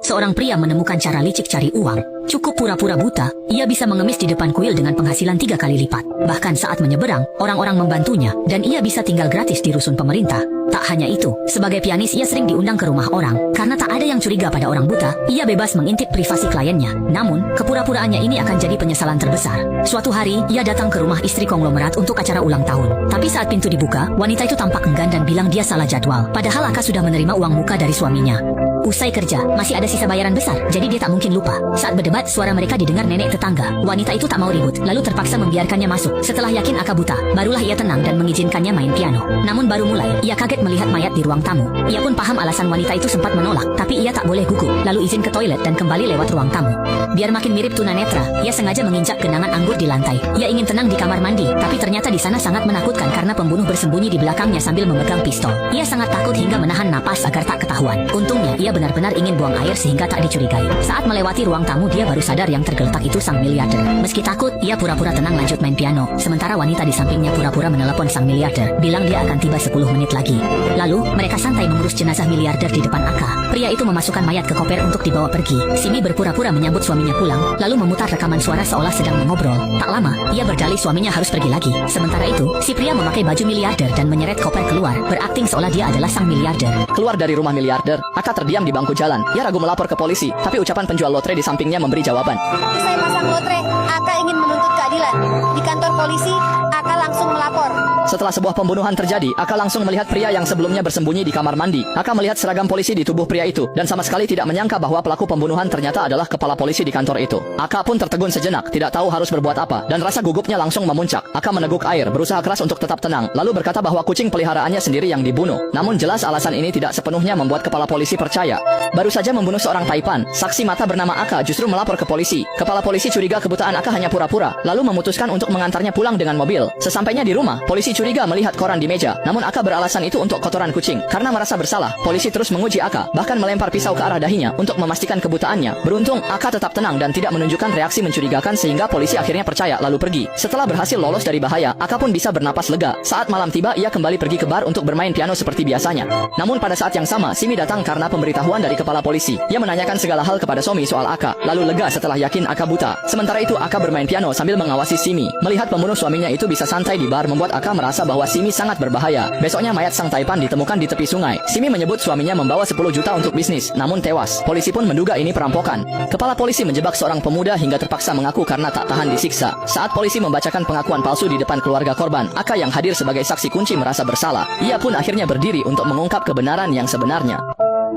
Seorang pria menemukan cara licik cari uang. Cukup pura-pura buta, ia bisa mengemis di depan kuil dengan penghasilan 3 kali lipat. Bahkan saat menyeberang, orang-orang membantunya, dan ia bisa tinggal gratis di rusun pemerintah. Tak hanya itu, sebagai pianis ia sering diundang ke rumah orang. Karena tak ada yang curiga pada orang buta, ia bebas mengintip privasi kliennya. Namun, kepura-puraannya ini akan jadi penyesalan terbesar. Suatu hari, ia datang ke rumah istri konglomerat untuk acara ulang tahun. Tapi saat pintu dibuka, wanita itu tampak enggan dan bilang dia salah jadwal. Padahal Aka sudah menerima uang muka dari suaminya. Usai kerja, masih ada sisa bayaran besar, jadi dia tak mungkin lupa. Saat berdebat, suara mereka didengar nenek tetangga. Wanita itu tak mau ribut, lalu terpaksa membiarkannya masuk. Setelah yakin Aka buta, barulah ia tenang dan mengizinkannya main piano. Namun baru mulai, ia kaget melihat mayat di ruang tamu. Ia pun paham alasan wanita itu sempat menolak, tapi ia tak boleh gugup, lalu izin ke toilet dan kembali lewat ruang tamu. Biar makin mirip tunanetra, ia sengaja menginjak genangan anggur di lantai. Ia ingin tenang di kamar mandi, tapi ternyata di sana sangat menakutkan karena pembunuh bersembunyi di belakangnya sambil memegang pistol. Ia sangat takut hingga menahan napas agar tak ketahuan. Untungnya, ia benar-benar ingin buang air sehingga tak dicurigai. Saat melewati ruang tamu, dia baru sadar yang tergeletak itu sang miliarder. Meski takut, ia pura-pura tenang lanjut main piano. Sementara wanita di sampingnya pura-pura menelepon sang miliarder, bilang dia akan tiba 10 menit lagi. Lalu, mereka santai mengurus jenazah miliarder di depan Aka. Pria itu memasukkan mayat ke koper untuk dibawa pergi. Simi berpura-pura menyambut suaminya pulang, lalu memutar rekaman suara seolah sedang mengobrol. Tak lama, ia berdalih suaminya harus pergi lagi. Sementara itu, si pria memakai baju miliarder dan menyeret koper keluar, berakting seolah dia adalah sang miliarder. Keluar dari rumah miliarder, Aka terdiam di bangku jalan. Ia ragu melapor ke polisi, tapi ucapan penjual lotre di sampingnya memberi jawaban. Usai pasang lotre, Aka ingin menuntut keadilan. Di kantor polisi, Aka langsung melapor. Setelah sebuah pembunuhan terjadi, Aka langsung melihat pria yang sebelumnya bersembunyi di kamar mandi. Aka melihat seragam polisi di tubuh pria itu, dan sama sekali tidak menyangka bahwa pelaku pembunuhan ternyata adalah kepala polisi di kantor itu. Aka pun tertegun sejenak, tidak tahu harus berbuat apa, dan rasa gugupnya langsung memuncak. Aka meneguk air, berusaha keras untuk tetap tenang, lalu berkata bahwa kucing peliharaannya sendiri yang dibunuh. Namun jelas alasan ini tidak sepenuhnya membuat kepala polisi percaya. Baru saja membunuh seorang taipan, saksi mata bernama Aka justru melapor ke polisi. Kepala polisi curiga kebutaan Aka hanya pura-pura, lalu memutuskan untuk mengantarnya pulang dengan mobil. Sesampainya di rumah, polisi curiga melihat koran di meja, namun Aka beralasan itu untuk kotoran kucing. Karena merasa bersalah, polisi terus menguji Aka, bahkan melempar pisau ke arah dahinya untuk memastikan kebutaannya. Beruntung, Aka tetap tenang dan tidak menunjukkan reaksi mencurigakan sehingga polisi akhirnya percaya lalu pergi. Setelah berhasil lolos dari bahaya, Aka pun bisa bernapas lega. Saat malam tiba, ia kembali pergi ke bar untuk bermain piano seperti biasanya. Namun pada saat yang sama, Simi datang karena pemberitahuan dari kepala polisi. Ia menanyakan segala hal kepada Somi soal Aka, lalu lega setelah yakin Aka buta. Sementara itu Aka bermain piano sambil mengawasi Simi. Melihat pembunuh suaminya itu bisa santai di bar membuat Aka merasa bahwa Simi sangat berbahaya. Besoknya mayat sang taipan ditemukan di tepi sungai. Simi menyebut suaminya membawa 10 juta untuk bisnis, namun tewas. Polisi pun menduga ini perampokan. Kepala polisi menjebak seorang pemuda hingga terpaksa mengaku karena tak tahan disiksa. Saat polisi membacakan pengakuan palsu di depan keluarga korban, Aka yang hadir sebagai saksi kunci merasa bersalah. Ia pun akhirnya berdiri untuk mengungkap kebenaran yang sebenarnya.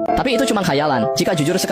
Tapi itu cuma khayalan. Jika jujur sekali